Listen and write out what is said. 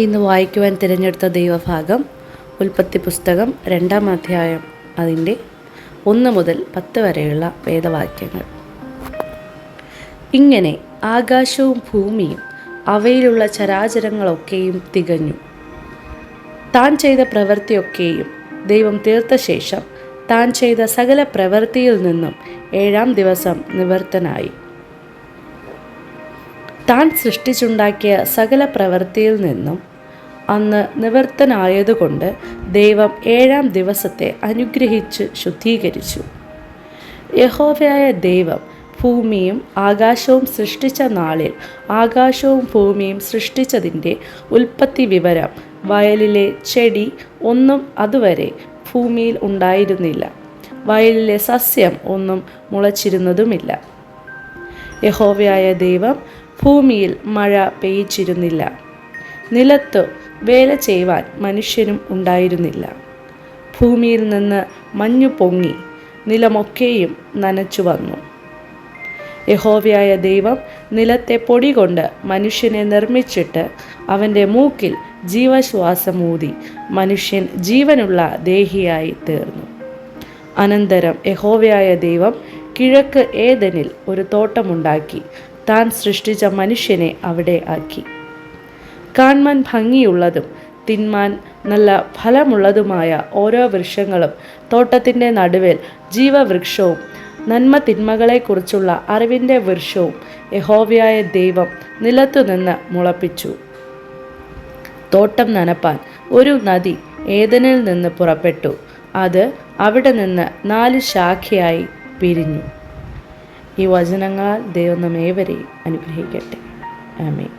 ഇന്ന് വായിക്കുവാൻ തിരഞ്ഞെടുത്ത ദൈവഭാഗം ഉൽപ്പത്തി പുസ്തകം 2-ാം അധ്യായം, അതിൻ്റെ 1 മുതൽ 10 വരെയുള്ള വേദവാക്യങ്ങൾ. ഇങ്ങനെ ആകാശവും ഭൂമിയും അവയിലുള്ള ചരാചരങ്ങളൊക്കെയും തികഞ്ഞു. താൻ ചെയ്ത പ്രവൃത്തിയൊക്കെയും ദൈവം തീർത്ത ശേഷം താൻ ചെയ്ത സകല പ്രവൃത്തിയിൽ നിന്നും 7-ാം ദിവസം നിവൃത്തനായി. താൻ സൃഷ്ടിച്ചുണ്ടാക്കിയ സകല പ്രവൃത്തിയിൽ നിന്നും അന്ന് നിവൃത്തനായതുകൊണ്ട് ദൈവം 7-ാം ദിവസത്തെ അനുഗ്രഹിച്ച് ശുദ്ധീകരിച്ചു. യഹോവയായ ദൈവം ഭൂമിയും ആകാശവും സൃഷ്ടിച്ച നാളിൽ ആകാശവും ഭൂമിയും സൃഷ്ടിച്ചതിൻ്റെ ഉൽപ്പത്തി വിവരം വയലിലെ ചെടി ഒന്നും അതുവരെ ഭൂമിയിൽ ഉണ്ടായിരുന്നില്ല, വയലിലെ സസ്യം ഒന്നും മുളച്ചിരുന്നതുമില്ല. യഹോവയായ ദൈവം ഭൂമിയിൽ മഴ പെയ്ച്ചിരുന്നില്ല, നിലത്തു വേല ചെയ്യുവാൻ മനുഷ്യനും ഉണ്ടായിരുന്നില്ല. ഭൂമിയിൽ നിന്ന് മഞ്ഞു പൊങ്ങി നിലമൊക്കെയും നനച്ചു വന്നു. യഹോവയായ ദൈവം നിലത്തെ പൊടി കൊണ്ട് മനുഷ്യനെ നിർമ്മിച്ചിട്ട് അവൻ്റെ മൂക്കിൽ ജീവശ്വാസമൂതി മനുഷ്യൻ ജീവനുള്ള ദേഹിയായി തീർന്നു. അനന്തരം യഹോവയായ ദൈവം കിഴക്ക് ഏദനിൽ ഒരു തോട്ടമുണ്ടാക്കി താൻ സൃഷ്ടിച്ച മനുഷ്യനെ അവിടെ ആക്കി. കാൺമാൻ ഭംഗിയുള്ളതും തിന്മാൻ നല്ല ഫലമുള്ളതുമായ ഓരോ വൃക്ഷങ്ങളും തോട്ടത്തിൻ്റെ നടുവിൽ ജീവവൃക്ഷവും നന്മ തിന്മകളെക്കുറിച്ചുള്ള അറിവിൻ്റെ വൃക്ഷവും യഹോവയായ ദൈവം നിലത്തുനിന്ന് മുളപ്പിച്ചു. തോട്ടം നനപ്പാൻ ഒരു നദി ഏദനിൽ നിന്ന് പുറപ്പെട്ടു. അത് അവിടെ നിന്ന് 4 ശാഖയായി പിരിഞ്ഞു. ഈ വചനങ്ങളാൽ ദൈവം നമ്മേവരെയും അനുഗ്രഹിക്കട്ടെ. ആമേൻ.